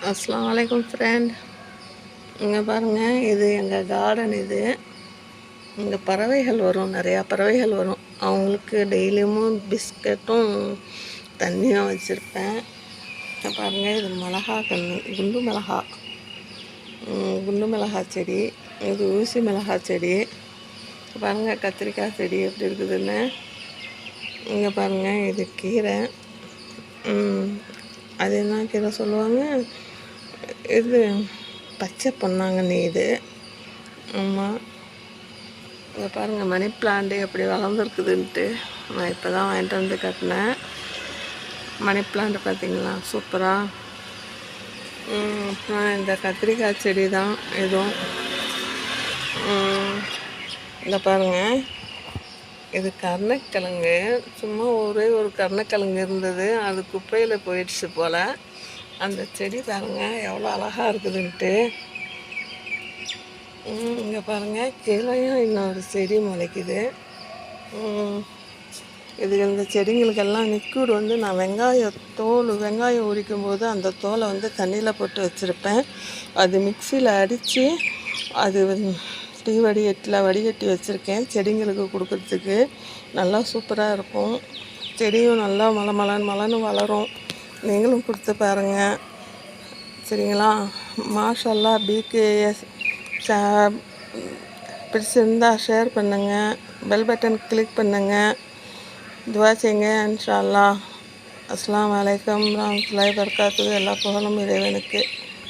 அஸ்ஸலாமு அலைக்கும் ஃப்ரெண்ட். இங்கே பாருங்கள், இது எங்கள் கார்டன். இது இங்கே பறவைகள் வரும், நிறையா பறவைகள் வரும். அவங்களுக்கு டெய்லியும் பிஸ்கட்டும் தண்ணியும் வச்சுருப்பேன். பாருங்கள், இது மிளகா கன்று, குண்டு மிளகா செடி. இது ஊசி மிளகா செடி. பாருங்கள் கத்திரிக்காய் செடி எப்படி இருக்குதுன்னு. இங்கே பாருங்கள், இது கீரை. அது என்ன கீரை சொல்லுவாங்க, இது பச்சை பொன்னாங்கண்ணி. இது ஆமாம். இங்கே பாருங்கள், மணி பிளான்ட்டு எப்படி வளர்ந்துருக்குதுன்ட்டு நான் இப்போ தான் வாங்கிட்டு வந்து கட்டினேன். மணி பிளான்ட்டு பார்த்தீங்களா, சூப்பராக. அப்புறம் இந்த கத்திரிக்காய் செடி தான் இதுவும். இந்த பாருங்கள், இது கருணக்கிழங்கு. சும்மா ஒரே ஒரு கருணக்கிழங்கு இருந்தது, அது குப்பையில் போயிடுச்சு போல். அந்த செடி பாருங்கள் எவ்வளோ அழகாக இருக்குதுன்ட்டு. இங்கே பாருங்கள், கீழையும் இன்னொரு செடி முளைக்குது. இது இந்த செடிங்களுக்கெல்லாம் லிக்விட் வந்து நான் வெங்காயம் உரிக்கும் போது அந்த தோலை வந்து தண்ணியில் போட்டு வச்சுருப்பேன். அது மிக்சியில் அடித்து அது டீ வடிகட்டி வச்சுருக்கேன் செடிங்களுக்கு கொடுக்குறதுக்கு. நல்லா சூப்பராக இருக்கும். செடியும் நல்லா மலன்னு வளரும். நீங்களும் கொடுத்து பாருங்கள், சரிங்களா? மாஷல்லா. பிகேஎஸ் பிடிச்சிருந்தால் ஷேர் பண்ணுங்கள், பெல் பட்டன் கிளிக் பண்ணுங்கள், துவா செய்யுங்க. இன்ஷா அல்லாஹ். அஸ்ஸலாமு அலைக்கும் வரஹ்மத்துல்லாஹி வபரகாத்துஹு. எல்லா புகழும் இறைவனுக்கு.